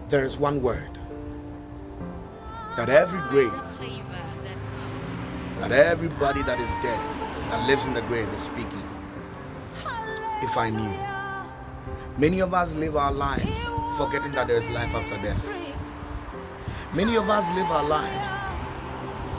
There is one word that every grave, that everybody that is dead, that lives in the grave is speaking. If I knew. Many of us live our lives forgetting that there is life after death. Many of us live our lives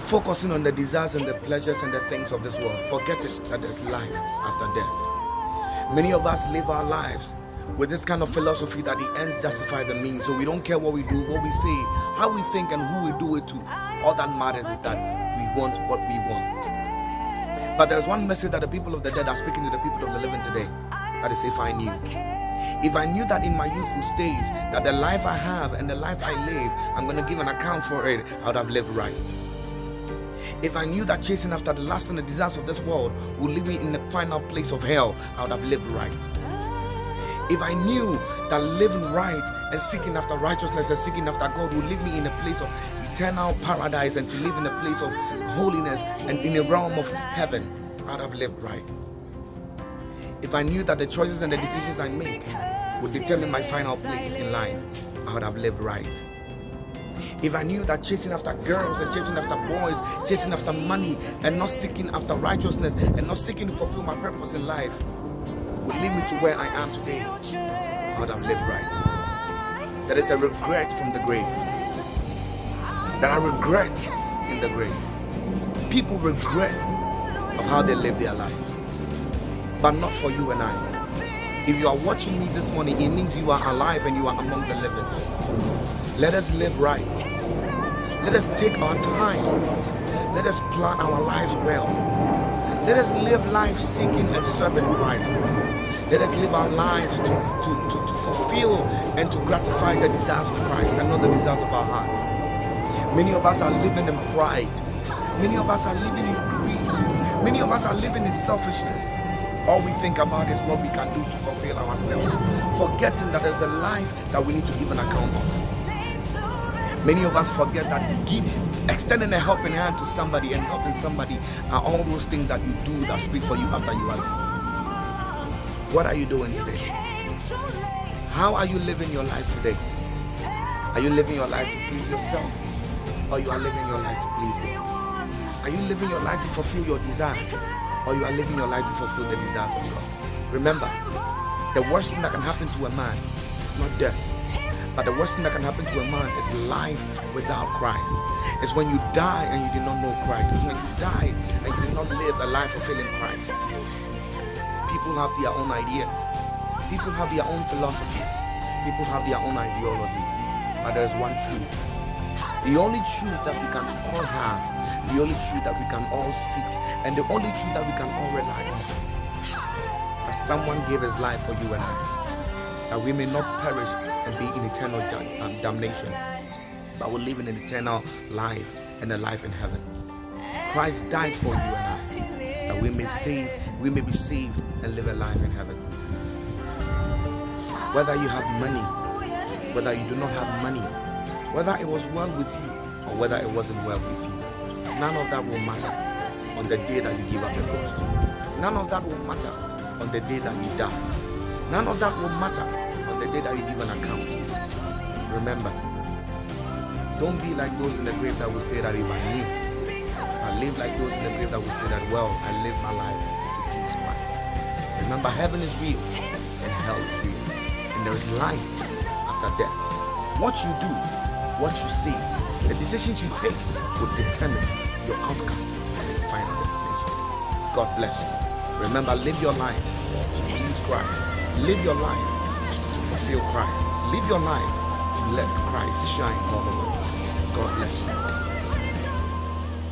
focusing on the desires and the pleasures and the things of this world, forgetting that there is life after death. Many of us live our lives with this kind of philosophy that the ends justify the means. So we don't care what we do, what we say, how we think, and who we do it to. All that matters is that we want what we want. But there's one message that the people of the dead are speaking to the people of the living today. That is, if I knew. If I knew that in my youthful stage, that the life I have and the life I live, I'm going to give an account for it, I would have lived right. If I knew that chasing after the lust and the desires of this world would leave me in the final place of hell, I would have lived right. If I knew that living right and seeking after righteousness and seeking after God would leave me in a place of eternal paradise and to live in a place of holiness and in a realm of heaven, I would have lived right. If I knew that the choices and the decisions I make would determine my final place in life, I would have lived right. If I knew that chasing after girls and chasing after boys, chasing after money and not seeking after righteousness and not seeking to fulfill my purpose in life would lead me to where I am today, I would have lived right. There is a regret from the grave. There are regrets in the grave. People regret of how they live their lives, but not for you and I. If you are watching me this morning, it means you are alive and you are among the living. Let us live right. Let us take our time. Let us plan our lives well. Let us live life seeking and serving Christ. Let us live our lives to fulfill and to gratify the desires of Christ and not the desires of our hearts. Many of us are living in pride. Many of us are living in greed. Many of us are living in selfishness. All we think about is what we can do to fulfill ourselves, forgetting that there's a life that we need to give an account of. Many of us forget that extending a helping hand to somebody and helping somebody are all those things that you do that speak for you after you are gone. What are you doing today? How are you living your life today? Are you living your life to please yourself, or you are living your life to please God? Are you living your life to fulfill your desires, or you are living your life to fulfill the desires of God? Remember, the worst thing that can happen to a man is not death, but the worst thing that can happen to a man is life without Christ. It's when you die and you did not know Christ. It's when you die and you did not live a life fulfilling Christ. People have their own ideas. People have their own philosophies. People have their own ideologies. But there is one truth. The only truth that we can all have, the only truth that we can all seek, and the only truth that we can all rely on, that someone gave his life for you and I, that we may not perish and be in eternal damnation, but will live in an eternal life and a life in heaven. Christ died for you and I, that we may be saved and live a life in heaven. Whether you have money, whether you do not have money, whether it was well with you or whether it wasn't well with you, none of that will matter on the day that you give up the ghost. None of that will matter on the day that you die. None of that will matter on the day that you give an account. Remember, don't be like those in the grave that will say that if I knew. I live like those in the grave that will say that, well, I live my life to please Christ. Remember, heaven is real and hell is real. And there is life after death. What you do, what you say, the decisions you take will determine your outcome and your final destination. God bless you. Remember, live your life to please Christ. Live your life to fulfill Christ. Live your life to let Christ shine all over. God bless you.